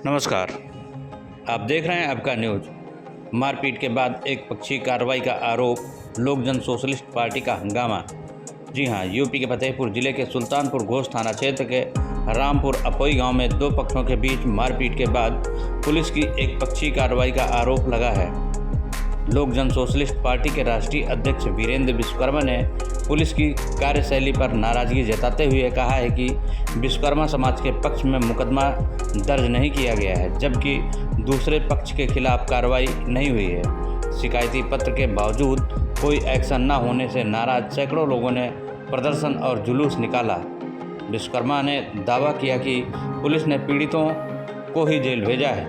नमस्कार, आप देख रहे हैं आपका न्यूज़। मारपीट के बाद एक पक्षी कार्रवाई का आरोप, लोक जन सोशलिस्ट पार्टी का हंगामा। जी हां, यूपी के फतेहपुर जिले के सुल्तानपुर घोष थाना क्षेत्र के रामपुर अपोई गांव में दो पक्षों के बीच मारपीट के बाद पुलिस की एक पक्षी कार्रवाई का आरोप लगा है। लोक जन सोशलिस्ट पार्टी के राष्ट्रीय अध्यक्ष वीरेंद्र विश्वकर्मा ने पुलिस की कार्यशैली पर नाराजगी जताते हुए कहा है कि विश्वकर्मा समाज के पक्ष में मुकदमा दर्ज नहीं किया गया है, जबकि दूसरे पक्ष के खिलाफ कार्रवाई नहीं हुई है। शिकायती पत्र के बावजूद कोई एक्शन न होने से नाराज सैकड़ों लोगों ने प्रदर्शन और जुलूस निकाला। विश्वकर्मा ने दावा किया कि पुलिस ने पीड़ितों को ही जेल भेजा है,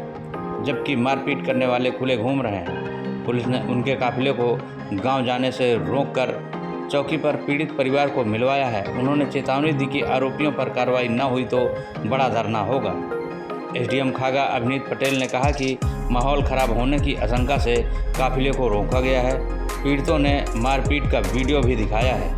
जबकि मारपीट करने वाले खुले घूम रहे हैं। पुलिस ने उनके काफिले को गांव जाने से रोककर चौकी पर पीड़ित परिवार को मिलवाया है। उन्होंने चेतावनी दी कि आरोपियों पर कार्रवाई न हुई तो बड़ा धरना होगा। एसडीएम खागा अभिनीत पटेल ने कहा कि माहौल खराब होने की आशंका से काफिले को रोका गया है। पीड़ितों ने मारपीट का वीडियो भी दिखाया है।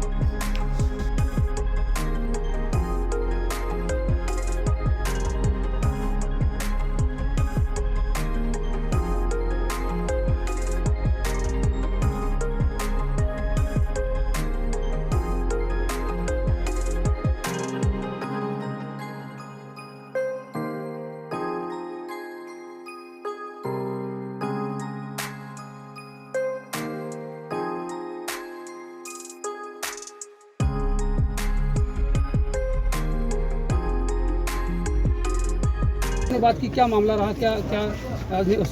बात की क्या मामला रहा, क्या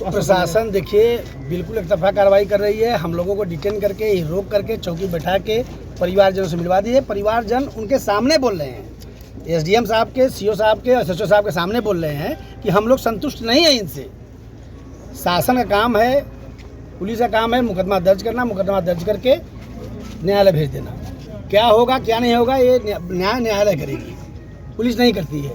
प्रशासन देखिए बिल्कुल एक तरफा कार्रवाई कर रही है। हम लोगों को डिटेन करके रोक करके चौकी बैठा के परिवारजनों से मिलवा दी है। परिवारजन उनके सामने बोल रहे हैं, एसडीएम साहब के, सीओ साहब के, एसएचओ साहब के सामने बोल रहे हैं कि हम लोग संतुष्ट नहीं हैं इनसे। शासन का काम है, पुलिस का काम है मुकदमा दर्ज करना, मुकदमा दर्ज करके न्यायालय भेज देना। क्या होगा क्या नहीं होगा ये न्यायालय करेगी, पुलिस नहीं करती है।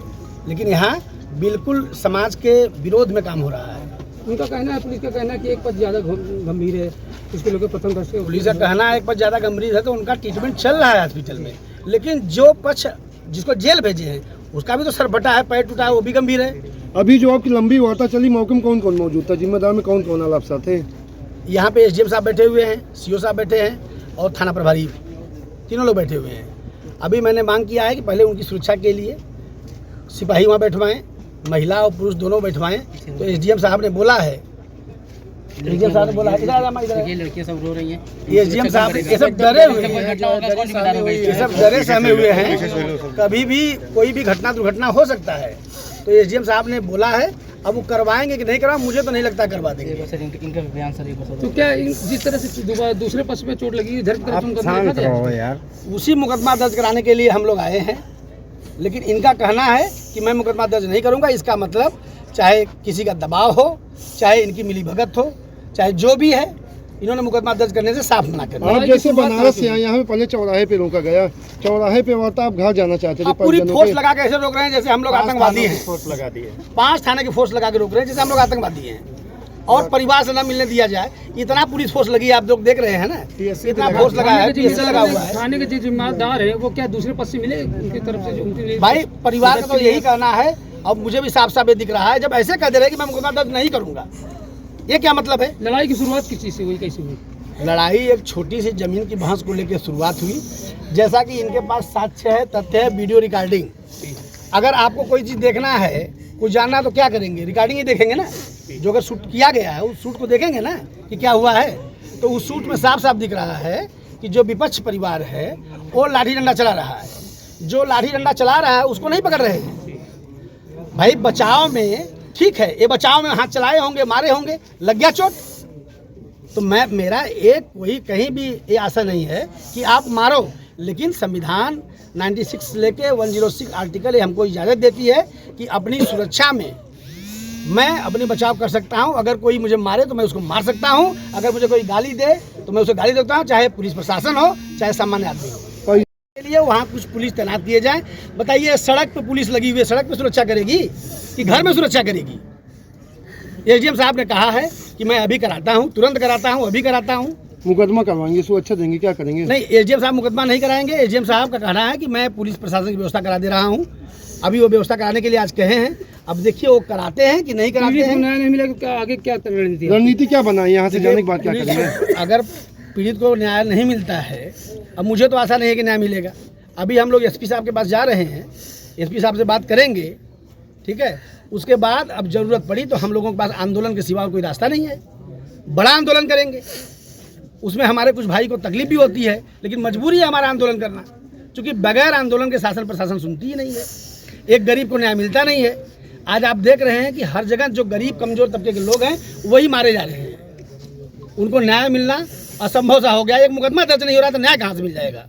लेकिन यहाँ बिल्कुल समाज के विरोध में काम हो रहा है। उनका कहना है, पुलिस का कहना है कि एक पद ज़्यादा गंभीर है, इसके लोग प्रथम दृष्टि पुलिस का कहना है एक पद ज़्यादा गंभीर है, तो उनका ट्रीटमेंट चल रहा है हॉस्पिटल में। लेकिन जो पक्ष जिसको जेल भेजे हैं उसका भी तो सर फटा है, पैर टूटा है, वो भी गंभीर है। अभी जो आपकी लंबी वार्ता चली, मौके में कौन कौन मौजूद था, जिम्मेदार में कौन कौन आप साथ थे? यहाँ पे एसडीएम साहब बैठे हुए हैं, सीओ साहब बैठे हैं और थाना प्रभारी, तीनों लोग बैठे हुए हैं। अभी मैंने मांग किया है कि पहले उनकी सुरक्षा के लिए सिपाही वहाँ बैठवाएं, महिला और पुरुष दोनों बैठवाएं। तो एसडीएम साहब ने बोला है, एसडीएम साहब ने बोला है, ये लड़कियां सब रो रही हैं, एसडीएम साहब ये सब डरे हुए हैं, ये सब डरे सहमे हुए हैं। कभी भी कोई भी घटना दुर्घटना हो सकता है। तो एसडीएम साहब ने बोला है, अब वो करवाएंगे कि नहीं करवाएंगे, मुझे तो नहीं लगता करवा देंगे। इनका बयान सर तो क्या जिस तरह से दूसरे पक्ष पे चोट लगी यार, उसी मुकदमा दर्ज कराने के लिए हम लोग आए हैं। लेकिन इनका कहना है कि मैं मुकदमा दर्ज नहीं करूंगा। इसका मतलब चाहे किसी का दबाव हो, चाहे इनकी मिलीभगत हो, चाहे जो भी है, इन्होंने मुकदमा दर्ज करने से साफ मना कर। आप जैसे बनारस से यहाँ पे पहले चौराहे पे रोका गया, चौराहे पे वार्ता आप घर जाना चाहते थे, पूरी फोर्स लगा के ऐसे रोक रहे हैं जैसे हम लोग आतंकवादी हैं। फोर्स लगा दी है, 5 थाने की फोर्स लगा के रोक रहे हैं जैसे हम लोग आतंकवादी हैं। और परिवार से न मिलने दिया जाए, इतना पुलिस फोर्स लगी है, आप लोग देख रहे हैं ना, इतना फोर्स लगा है, पीएसए लगा हुआ है। थाने के जो जिम्मेदार है वो क्या दूसरे पक्ष से मिले उनकी तरफ से? उनके भाई परिवार का तो यही कहना है। अब मुझे भी साफ साफ ये दिख रहा है, जब ऐसे कह दे रहे कि मैं मुकदमा दर्ज नहीं करूंगा, ये क्या मतलब है? लड़ाई की शुरुआत किस चीज से हुई, कैसे हुई? लड़ाई एक छोटी सी जमीन की बहस को लेकर शुरुआत हुई। जैसा कि इनके पास साक्ष्य है, तथ्य है, वीडियो रिकॉर्डिंग। अगर आपको कोई चीज़ देखना है, कुछ जानना है तो क्या करेंगे? रिकॉर्डिंग ही देखेंगे ना। जो अगर शूट किया गया है उस शूट को देखेंगे ना कि क्या हुआ है। तो उस शूट में साफ साफ दिख रहा है कि जो विपक्ष परिवार है वो लाठी डंडा चला रहा है। जो लाठी डंडा चला रहा है उसको नहीं पकड़ रहे हैं। भाई बचाव में ठीक है, ये बचाव में हाथ चलाए होंगे, मारे होंगे, लग गया चोट। तो मेरा एक वही कहीं भी ये आशा नहीं है कि आप मारो। लेकिन संविधान 96 से लेके 106 आर्टिकल हमको इजाज़त देती है कि अपनी सुरक्षा में मैं अपनी बचाव कर सकता हूं। अगर कोई मुझे मारे तो मैं उसको मार सकता हूं, अगर मुझे कोई गाली दे तो मैं उसे गाली देता हूं, चाहे पुलिस प्रशासन हो चाहे सामान्य आदमी हो। के लिए वहाँ कुछ पुलिस तैनात किए जाएं। बताइए, सड़क पे पुलिस लगी हुई है, सड़क पे सुरक्षा करेगी कि घर में सुरक्षा करेगी? एसडीएम साहब ने कहा है कि मैं अभी कराता हूँ, तुरंत कराता हूँ, अभी कराता हूँ। मुकदमा करवाएंगे, सुरक्षा देंगे, क्या करेंगे? नहीं, एसडीएम साहब मुकदमा नहीं कराएंगे। एसडीएम साहब का कहना है कि मैं पुलिस प्रशासन की व्यवस्था करा दे रहा हूँ। अभी वो व्यवस्था कराने के लिए आज कहे हैं। अब देखिए वो कराते हैं कि नहीं कराते पीड़ित को हैं। न्याय नहीं मिला तो क्या आगे क्या रणनीति है? रणनीति क्या बनाई, यहाँ से जाने के बाद क्या देखिए, करेंगे? अगर पीड़ित को न्याय नहीं मिलता है, अब मुझे तो आशा नहीं है कि न्याय मिलेगा। अभी हम लोग एसपी साहब के पास जा रहे हैं, एसपी साहब से बात करेंगे, ठीक है। उसके बाद अब ज़रूरत पड़ी तो हम लोगों के पास आंदोलन के सिवा कोई रास्ता नहीं है, बड़ा आंदोलन करेंगे। उसमें हमारे कुछ भाई को तकलीफ भी होती है, लेकिन मजबूरी है हमारा आंदोलन करना, क्योंकि बगैर आंदोलन के शासन प्रशासन सुनती ही नहीं है। एक गरीब को न्याय मिलता नहीं है। आज आप देख रहे हैं कि हर जगह जो गरीब कमज़ोर तबके के लोग हैं वही मारे जा रहे हैं। उनको न्याय मिलना असंभव सा हो गया। एक मुकदमा दर्ज नहीं हो रहा तो न्याय कहाँ से मिल जाएगा?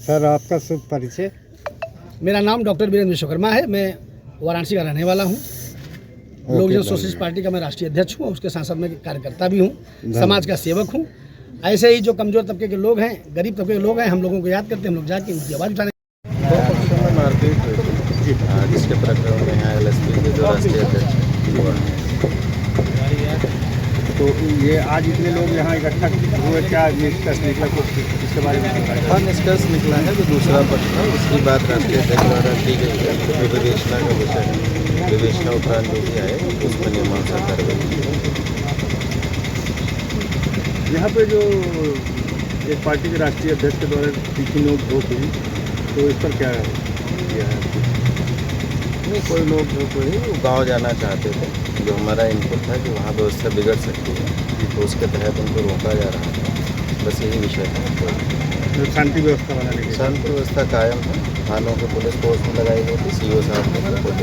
सर आपका शुभ परिचय? मेरा नाम डॉक्टर वीरेंद्र विश्वकर्मा है। मैं वाराणसी का रहने वाला हूँ। लोक जन सोशलिस्ट पार्टी का मैं राष्ट्रीय अध्यक्ष हूँ, उसके साथ साथ मैं कार्यकर्ता भी हूँ, समाज का सेवक हूँ। ऐसे ही जो कमज़ोर तबके के लोग हैं, गरीब तबके के लोग हैं, हम लोगों को याद करते हैं, हम लोग जाके उनकी आवाज़ उठाने। दो पक्षों में मारपीट हुई थी, जिसके प्रकरण में यहाँ एलएसपी के जो राष्ट्रीय अध्यक्ष हैं वो हैं। तो ये आज इतने लोग यहाँ इकट्ठा हुए, क्या निष्कर्ष निकला कुछ इसके बारे में? और निष्कर्ष निकला है जो दूसरा पक्ष है उसकी बात राष्ट्रीय अध्यक्ष द्वारा की गई है, जो विवेचना का विषय है, विवेचना उपरांत जो भी आए उस पर मीमांसा कार्रवाई की है। यहाँ पे जो एक पार्टी के राष्ट्रीय अध्यक्ष के द्वारा तीखी नोक झोंक हुई, तो इस पर क्या किया है? नहीं, कोई लोग जो कोई वो गाँव जाना चाहते थे, जो हमारा इनपुट था कि वहाँ व्यवस्था बिगड़ सकती है, तो उसके तहत उनको रोका जा रहा था। बस यही विषय था। जो शांति व्यवस्था बनाने के शांति व्यवस्था कायम है, थानों के पुलिस फोर्स में लगाई गई थी, सीओ साहब ने रिपोर्ट